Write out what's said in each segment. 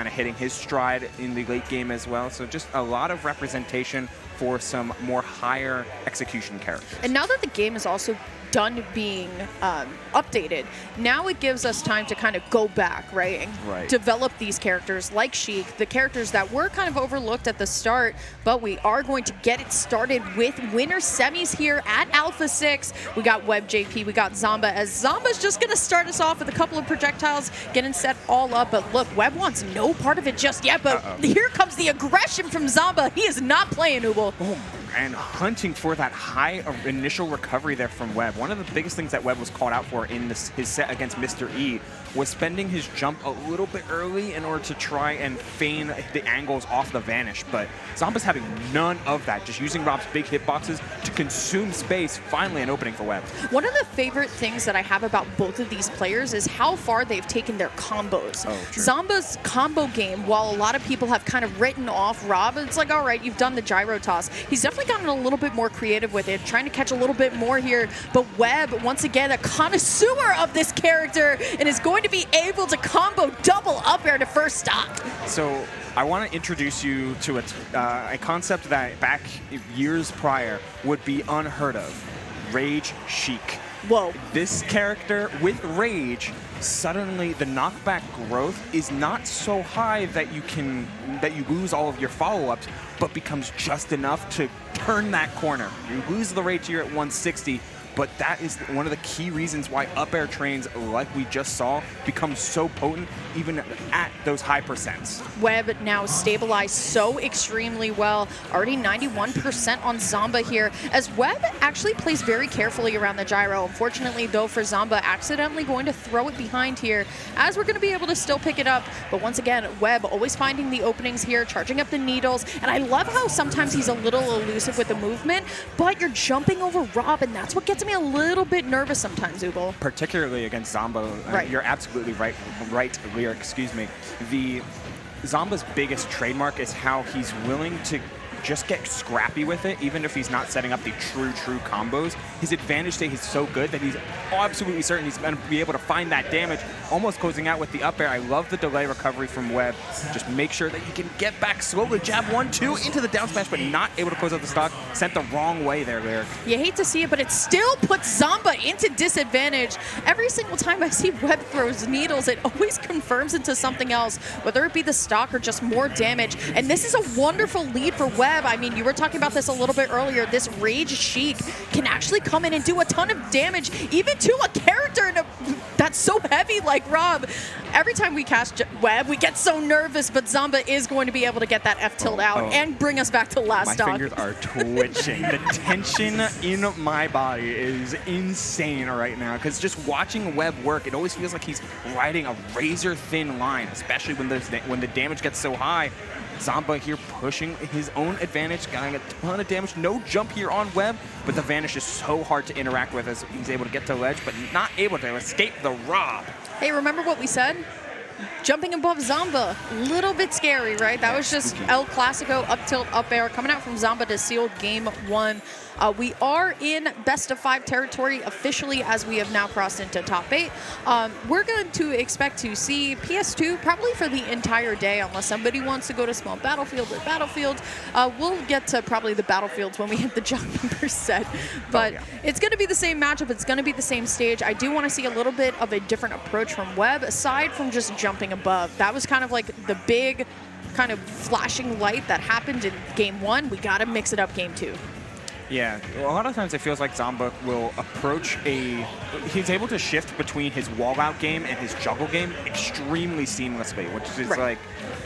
kind of hitting his stride in the late game as well. So just a lot of representation for some more higher execution characters. And now that the game is also done being updated, now it gives us time to kind of go back, right, and develop these characters like Sheik, the characters that were kind of overlooked at the start, but we are going to get it started with winner semis here at Alpha 6. We got WebbJP, we got Zomba, as Zomba's just going to start us off with a couple of projectiles, getting set all up, but look, Webb wants no part of it just yet, but here comes the aggression from Zomba. He is not playing, Ubel. And hunting for that high initial recovery there from Webb. One of the biggest things that Webb was called out for in his set against Mr. E was spending his jump a little bit early in order to try and feign the angles off the vanish. But Zomba's having none of that, just using Rob's big hitboxes to consume space, finally an opening for Webb. One of the favorite things that I have about both of these players is how far they've taken their combos. Zomba's combo game, while a lot of people have kind of written off Rob, it's like, all right, you've done the gyro toss. He's definitely gotten a little bit more creative with it, trying to catch a little bit more here. But Webb, once again, a connoisseur of this character, and is going to be able to combo double up air to first stock. So I want to introduce you to a concept that back years prior would be unheard of. Rage Sheik. Whoa. This character with Rage, suddenly the knockback growth is not so high that you lose all of your follow-ups, but becomes just enough to turn that corner. You lose the Rage here at 160, but that is one of the key reasons why up air trains, like we just saw, become so potent even at those high percents. Webb now stabilized so extremely well, already 91% on Zomba here, as Webb actually plays very carefully around the gyro. Unfortunately, though, for Zomba, accidentally going to throw it behind here, as we're going to be able to still pick it up. But once again, Webb always finding the openings here, charging up the needles, and I love how sometimes he's a little elusive with the movement, but you're jumping over Rob, and that's what gets me a little bit nervous sometimes, Ubel. Particularly against Zomba. You're absolutely right, Lear, excuse me. The Zomba's biggest trademark is how he's willing to just get scrappy with it, even if he's not setting up the true combos. His advantage state is so good that he's absolutely certain he's going to be able to find that damage, almost closing out with the up air. I love the delay recovery from Webb. Just make sure that you can get back slowly. Jab 1-2 into the down smash, but not able to close out the stock. Sent the wrong way there, Lyric. You hate to see it, but it still puts Zomba into disadvantage. Every single time I see Webb throws needles, it always confirms into something else, whether it be the stock or just more damage. And this is a wonderful lead for Webb. I mean, you were talking about this a little bit earlier. This Rage Sheik can actually come in and do a ton of damage, even to a character that's so heavy like Rob. Every time we cast Webb, we get so nervous, but Zomba is going to be able to get that F tilt out and bring us back to last stock. My fingers are twitching. The tension in my body is insane right now, because just watching Webb work, it always feels like he's riding a razor-thin line, especially when the damage gets so high. Zomba here pushing his own advantage, getting a ton of damage. No jump here on Webb, but the vanish is so hard to interact with as he's able to get to ledge, but not able to escape the Rob. Hey, remember what we said? Jumping above Zomba, little bit scary, right? That was just spooky. El Clasico, up tilt, up air, coming out from Zomba to seal game one. We are in best of 5 territory officially, as we have now crossed into top 8. We're going to expect to see PS2 probably for the entire day, unless somebody wants to go to small battlefield or battlefield. We'll get to probably the battlefields when we hit the jump number set. But it's going to be the same matchup. It's going to be the same stage. I do want to see a little bit of a different approach from Webb, aside from just jumping above. That was kind of like the big kind of flashing light that happened in game 1. We got to mix it up game 2. Yeah, a lot of times it feels like Zomba will approach he's able to shift between his wall-out game and his juggle game extremely seamlessly, which is like,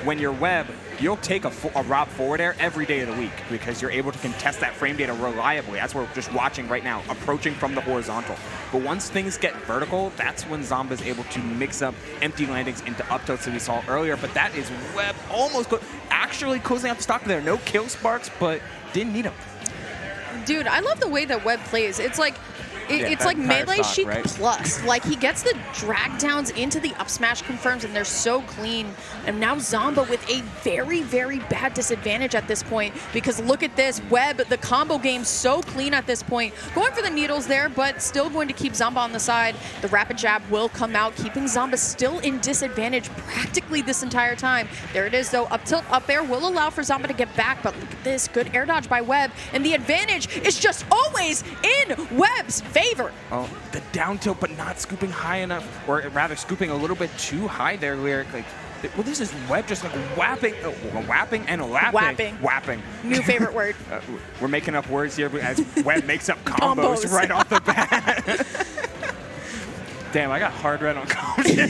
when you're Webb, you'll take a Rob forward air every day of the week because you're able to contest that frame data reliably, as we're just watching right now, approaching from the horizontal. But once things get vertical, that's when Zomba's able to mix up empty landings into up tilts that we saw earlier, but that is Webb almost actually closing out the stock there. No kill sparks, but didn't need him. Dude, I love the way that Webb plays. It's like It's like melee stock, Sheik right? plus. Like, he gets the drag downs into the up smash confirms, and they're so clean. And now Zomba with a very, very bad disadvantage at this point, because look at this. Webb, the combo game so clean at this point. Going for the needles there, but still going to keep Zomba on the side. The rapid jab will come out, keeping Zomba still in disadvantage practically this entire time. There it is, though. Up tilt, up air will allow for Zomba to get back, but look at this. Good air dodge by Webb, and the advantage is just always in Webb's favor. Oh, the down tilt, but not scooping high enough, or rather scooping a little bit too high there, Lyric. Like, well, this is Webb just like whapping and lapping. Whapping. New favorite word. We're making up words here as Webb makes up combos right off the bat. Damn, I got hard red on commentary.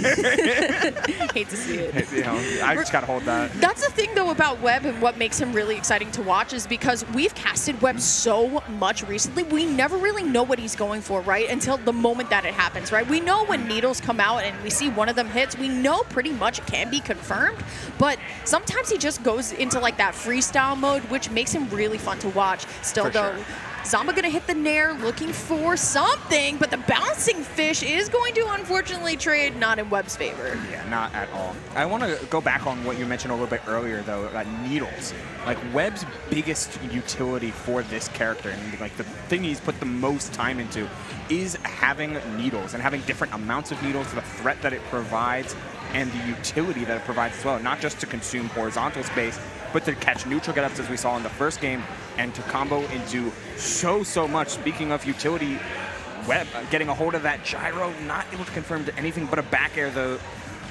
Hate to see it. You know, I just got to hold that. That's the thing, though, about Webb and what makes him really exciting to watch is because we've casted Webb so much recently, we never really know what he's going for, right? Until the moment that it happens, right? We know when needles come out and we see one of them hits, we know pretty much it can be confirmed, but sometimes he just goes into like that freestyle mode, which makes him really fun to watch. Still, though, sure. Zomba gonna hit the nair, looking for something, but the bouncing fish is going to unfortunately trade not in Webb's favor. Yeah, not at all. I want to go back on what you mentioned a little bit earlier, though, needles. Like, Webb's biggest utility for this character, and like the thing he's put the most time into, is having needles and having different amounts of needles, the threat that it provides, and the utility that it provides as well. Not just to consume horizontal space, but to catch neutral get-ups as we saw in the first game, and to combo into so much. Speaking of utility, Webb getting a hold of that gyro, not able to confirm to anything but a back air, though.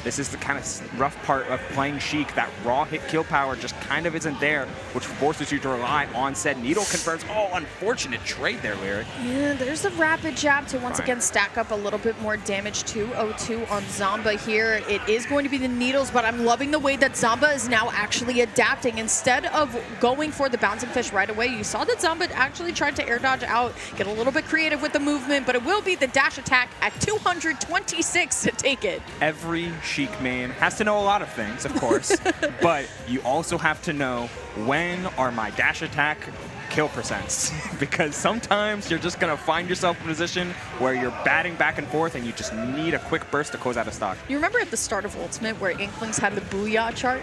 This is the kind of rough part of playing Sheik. That raw hit kill power just kind of isn't there, which forces you to rely on said needle confirms. Oh, unfortunate trade there, Lyric. Yeah, there's a rapid jab to once again stack up a little bit more damage. 2-0-2 on Zomba here. It is going to be the needles, but I'm loving the way that Zomba is now actually adapting. Instead of going for the bouncing fish right away, you saw that Zomba actually tried to air dodge out, get a little bit creative with the movement, but it will be the dash attack at 226 to take it. Every Sheik main has to know a lot of things, of course, but you also have to know when are my dash attack kill percents, because sometimes you're just gonna find yourself in a position where you're batting back and forth and you just need a quick burst to close out a stock. You remember at the start of Ultimate where Inklings had the Booyah chart?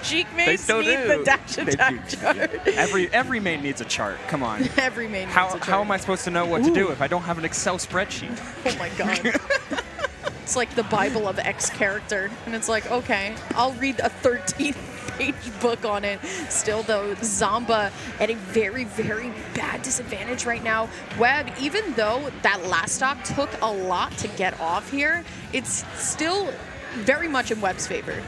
Sheik mains need the dash attack chart. Every main needs a chart. Come on. Every main needs a chart. How am I supposed to know what to do if I don't have an Excel spreadsheet? Oh my god. It's like the Bible of X character. And it's like, okay, I'll read a 13-page book on it. Still, though, Zomba at a very, very bad disadvantage right now. Webb, even though that last stock took a lot to get off here, it's still very much in Webb's favor.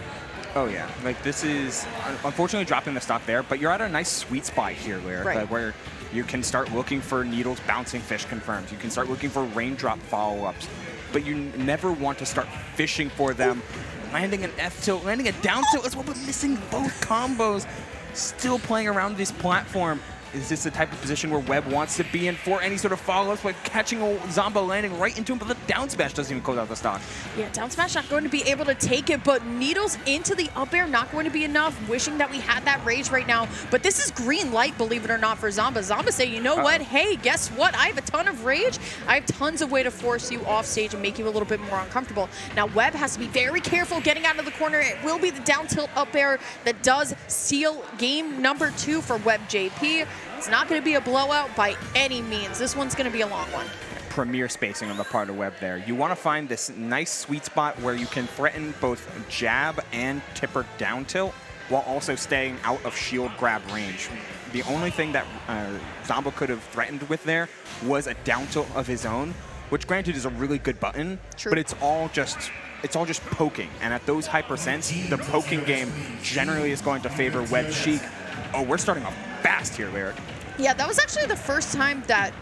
Oh, yeah. Like, this is unfortunately dropping the stock there, but you're at a nice sweet spot here, Lyric, right, where you can start looking for needles, bouncing fish confirms. You can start looking for raindrop follow-ups. But you never want to start fishing for them. Landing an F tilt, landing a down tilt as well, but missing both combos. Still playing around this platform. Is this the type of position where Webb wants to be in for any sort of follow-ups, but catching a Zomba landing right into him, but the down smash doesn't even close out the stock? Yeah, down smash not going to be able to take it, but needles into the up air not going to be enough. Wishing that we had that rage right now, but this is green light, believe it or not, for Zomba. Zomba say, you know what? Hey, guess what? I have a ton of rage. I have tons of way to force you off stage and make you a little bit more uncomfortable. Now, Webb has to be very careful getting out of the corner. It will be the down tilt up air that does seal game number 2 for WebbJP. It's not going to be a blowout by any means. This one's going to be a long one. Premier spacing on the part of Webb there. You want to find this nice sweet spot where you can threaten both jab and tipper down tilt while also staying out of shield grab range. The only thing that Zomba could have threatened with there was a down tilt of his own, which granted is a really good button, True. but it's all just poking. And at those high percents, the poking game generally is going to favor Webb Sheik. Oh, we're starting off fast here, Lyric. Yeah, that was actually the first time that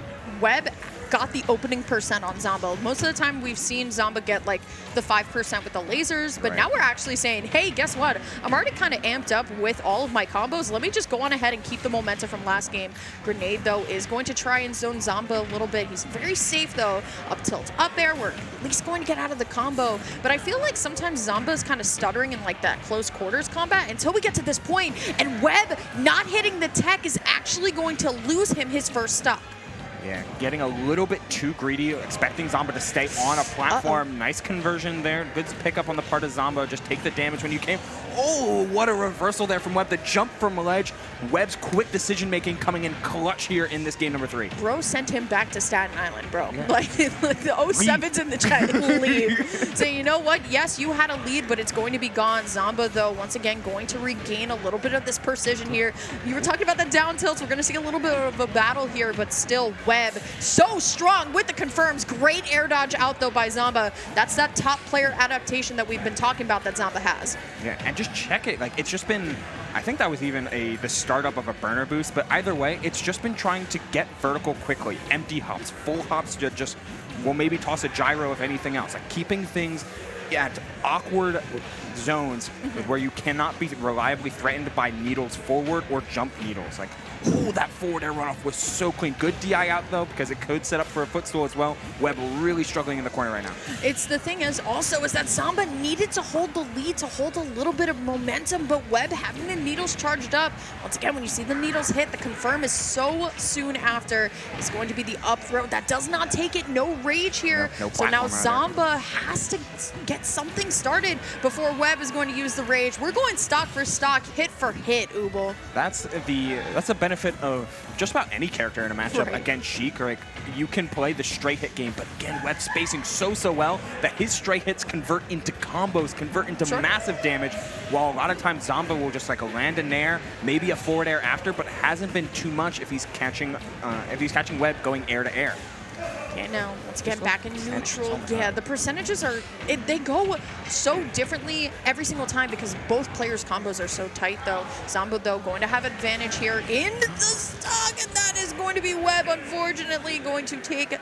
Webb got the opening percent on Zomba. Most of the time we've seen Zomba get like the 5% with the lasers, but now we're actually saying, hey, guess what? I'm already kind of amped up with all of my combos. Let me just go on ahead and keep the momentum from last game. Grenade, though, is going to try and zone Zomba a little bit. He's very safe, though. Up tilt, up air. We're at least going to get out of the combo. But I feel like sometimes Zomba is kind of stuttering in like that close quarters combat until we get to this point, and Webb not hitting the tech is actually going to lose him his first stock. Yeah, getting a little bit too greedy, expecting Zomba to stay on a platform. Nice conversion there. Good pickup on the part of Zomba. Just take the damage when you came. Oh, what a reversal there from Webb. The jump from ledge. Webb's quick decision-making coming in clutch here in this game number 3. Bro sent him back to Staten Island, bro. Yeah. Like the 07's in the chat. Leave. So you know what? Yes, you had a lead, but it's going to be gone. Zomba, though, once again, going to regain a little bit of this precision here. You were talking about the down tilts. We're going to see a little bit of a battle here, but still Webb so strong with the confirms. Great air dodge out, though, by Zomba. That's that top player adaptation that we've been talking about that Zomba has. Yeah, and just check it. Like, it's just been... I think that was even the startup of a burner boost, but either way, it's just been trying to get vertical quickly. Empty hops, full hops, just will maybe toss a gyro if anything else. Like keeping things at awkward zones where you cannot be reliably threatened by needles forward or jump needles. Like, oh, that forward air runoff was so clean. Good DI out, though, because it could set up for a footstool as well. Webb really struggling in the corner right now. It's the thing is also is that Zomba needed to hold the lead to hold a little bit of momentum, but Webb having the needles charged up. Once again, when you see the needles hit, the confirm is so soon after. It's going to be the up throw. That does not take it. No rage here. No so now Zomba has to get something started before Webb is going to use the rage. We're going stock for stock, hit for hit, Ubel. That's the benefit of just about any character in a matchup against Sheik. Like, you can play the straight hit game, but again, Webb spacing so well that his straight hits convert into combos, convert into massive damage, while a lot of times Zomba will just like land a nair, maybe a forward air after, but hasn't been too much if he's catching Webb going air to air. Okay, now, once again, back in neutral. Yeah, the percentages are, they go so differently every single time because both players' combos are so tight, though. Zomba, though, going to have advantage here into the stock, and that is going to be Webb, unfortunately, going to take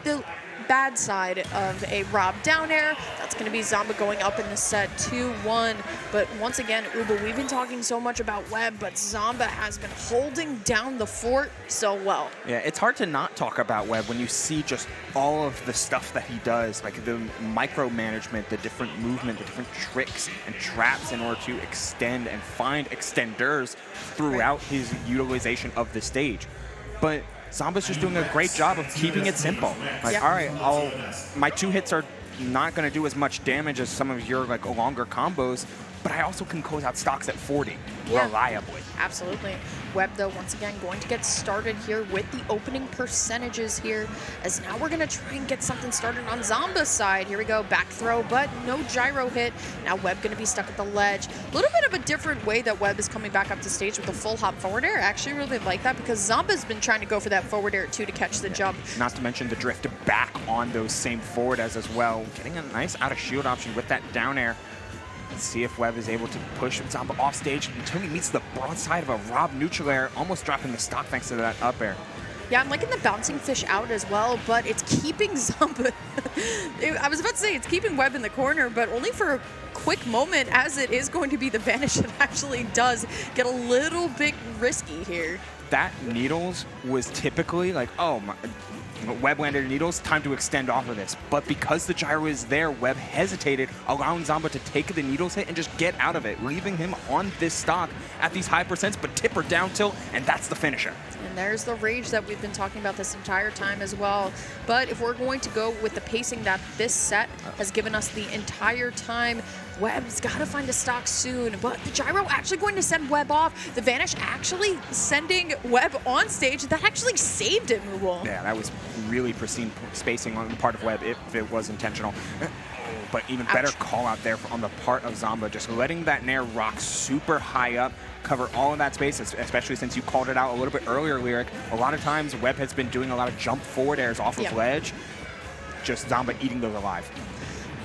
the bad side of a Rob down air. That's going to be Zomba going up in the set 2-1. But once again, Uba, we've been talking so much about Webb, but Zomba has been holding down the fort so well. Yeah, it's hard to not talk about Webb when you see just all of the stuff that he does, like the micromanagement, the different movement, the different tricks and traps in order to extend and find extenders throughout his utilization of the stage. But Zomba's just doing a great job of keeping it simple. Like, all right, my 2 hits are not going to do as much damage as some of your like longer combos, but I also can close out stocks at 40 reliably. Absolutely. Webb, though, once again, going to get started here with the opening percentages here, as now we're going to try and get something started on Zomba's side. Here we go, back throw, but no gyro hit. Now Webb going to be stuck at the ledge. A little bit of a different way that Webb is coming back up to stage with the full hop forward air. I actually really like that because Zomba's been trying to go for that forward air, too, to catch the jump. Not to mention the drift back on those same forward airs as well. Getting a nice out of shield option with that down air. Let's see if Webb is able to push Zomba off stage until he meets the broadside of a Rob neutral air, almost dropping the stock thanks to that up air. Yeah, I'm liking the bouncing fish out as well, but it's keeping Zomba. I was about to say it's keeping Webb in the corner, but only for a quick moment, as it is going to be the vanish that actually does get a little bit risky here. That needles was typically like, oh my. Webb landed needles, time to extend off of this. But because the gyro is there, Webb hesitated, allowing Zomba to take the needles hit and just get out of it, leaving him on this stock at these high percents, but tipper down tilt, and that's the finisher. And there's the rage that we've been talking about this entire time as well. But if we're going to go with the pacing that this set has given us the entire time, Webb's got to find a stock soon, but the gyro actually going to send Webb off. The vanish actually sending Webb on stage. That actually saved it, Mooble. Yeah, that was really pristine spacing on the part of Webb if it was intentional. But even better call out there on the part of Zomba, just letting that nair rock super high up, cover all of that space, especially since you called it out a little bit earlier, Lyric. A lot of times Webb has been doing a lot of jump forward airs off of ledge, just Zomba eating those alive.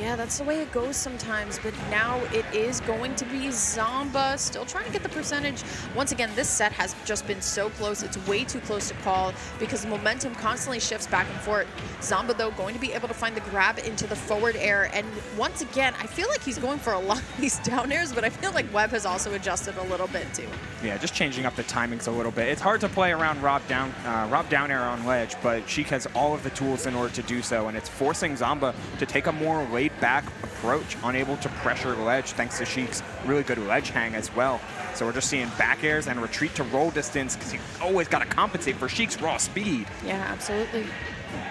Yeah, that's the way it goes sometimes, but now it is going to be Zomba still trying to get the percentage. Once again, this set has just been so close. It's way too close to call because the momentum constantly shifts back and forth. Zomba, though, going to be able to find the grab into the forward air, and once again, I feel like he's going for a lot of these down airs, but I feel like Webb has also adjusted a little bit, too. Yeah, just changing up the timings a little bit. It's hard to play around Rob down air on ledge, but Sheik has all of the tools in order to do so, and it's forcing Zomba to take a more laid-back approach, unable to pressure ledge thanks to Sheik's really good ledge hang as well. So we're just seeing back airs and retreat to roll distance because you always got to compensate for Sheik's raw speed. Yeah, absolutely.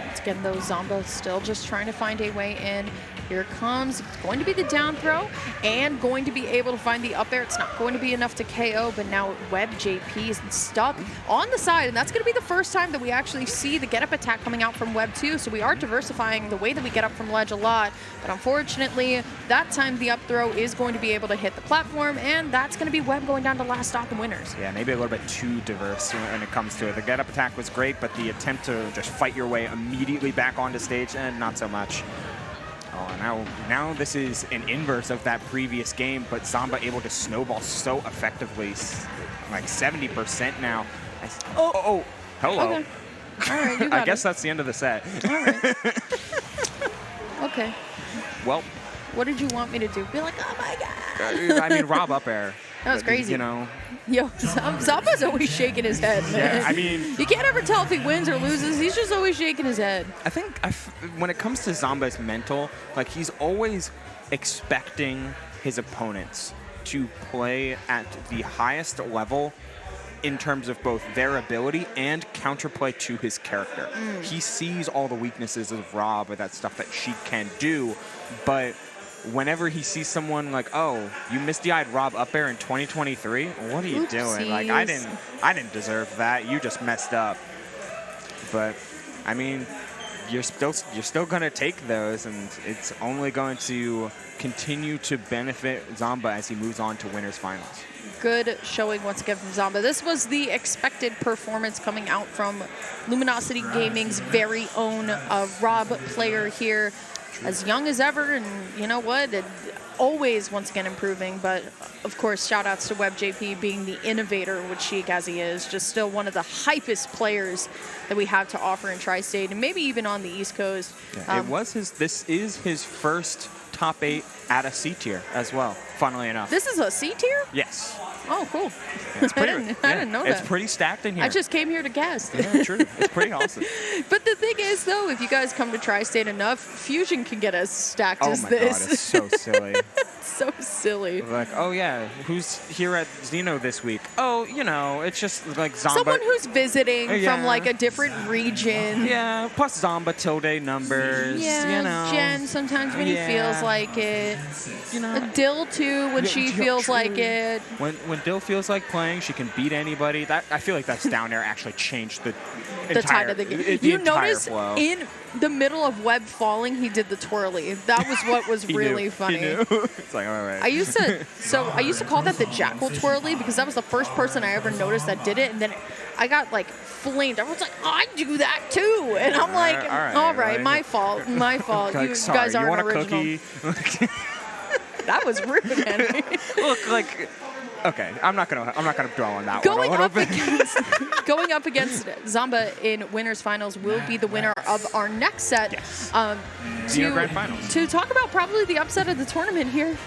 Once again, though, Zomba still just trying to find a way in. Here it comes. It's going to be the down throw and going to be able to find the up air. It's not going to be enough to KO, but now WebbJP is stuck on the side, and that's going to be the first time that we actually see the get-up attack coming out from Webb too. So we are diversifying the way that we get up from ledge a lot, but unfortunately, that time the up throw is going to be able to hit the platform, and that's going to be Webb going down to last stock and winners. Yeah, maybe a little bit too diverse when it comes to it. The get-up attack was great, but the attempt to just fight your way immediately back onto stage, and not so much. Oh, now this is an inverse of that previous game, but Zomba able to snowball so effectively, like 70% now. Oh, hello. Okay. All right, you got I guess that's the end of the set. All right. Okay. Well, what did you want me to do? Be like, oh my God. I mean, Rob up air. That was crazy. You know. Yo, Zomba's always shaking his head, man. Yeah, I mean, you can't ever tell if he wins or loses. He's just always shaking his head. I think when it comes to Zomba's mental, like he's always expecting his opponents to play at the highest level in terms of both their ability and counterplay to his character. He sees all the weaknesses of Rob or that stuff that Sheik can do, but whenever he sees someone like, oh, you misty-eyed Rob up air in 2023, what are you doing? Like, I didn't deserve that. You just messed up. But I mean, you're still gonna take those, and it's only going to continue to benefit Zomba as he moves on to winners finals. Good showing once again from Zomba. This was the expected performance coming out from Luminosity Gaming's very own Rob player here. As young as ever, and you know what? Always, once again, improving. But, of course, shout-outs to WebbJP being the innovator with Sheik as he is. Just still one of the hypest players that we have to offer in Tri-State, and maybe even on the East Coast. Yeah, this is his first top 8 at a C tier as well, funnily enough. This is a C tier? Yes. Oh, cool. Yeah, it's pretty, I didn't know that. It's pretty stacked in here. I just came here to guest. Yeah, true. It's pretty awesome. But the thing is, though, if you guys come to Tri-State enough, Fusion can get as stacked as this. Oh my God, it's so silly. So silly. Like, oh yeah, who's here at Xeno this week? Oh, you know, it's just like Zomba. Someone who's visiting from like a different region. Yeah, plus Zomba tilde numbers. Yeah, you know. Jen sometimes when he feels like it. You know. Dill too when she feels like it. When Dill feels like playing, she can beat anybody. That I feel like that's down there actually changed the tide of the game. You notice in the middle of Webb falling, he did the twirly. That was what was really funny. He knew. It's like, all right. I used to call that the jackal twirly because that was the first person I ever noticed that did it, and then I got like flamed. Everyone's like, I do that too, and I'm like, all right, my fault. Like, you guys aren't original. Cookie? That was rude, man. Look, like, okay, I'm not gonna dwell on that going one. Going up against Zomba in winners finals will be the winner of our next set. Yes. Grand finals. To talk about probably the upset of the tournament here.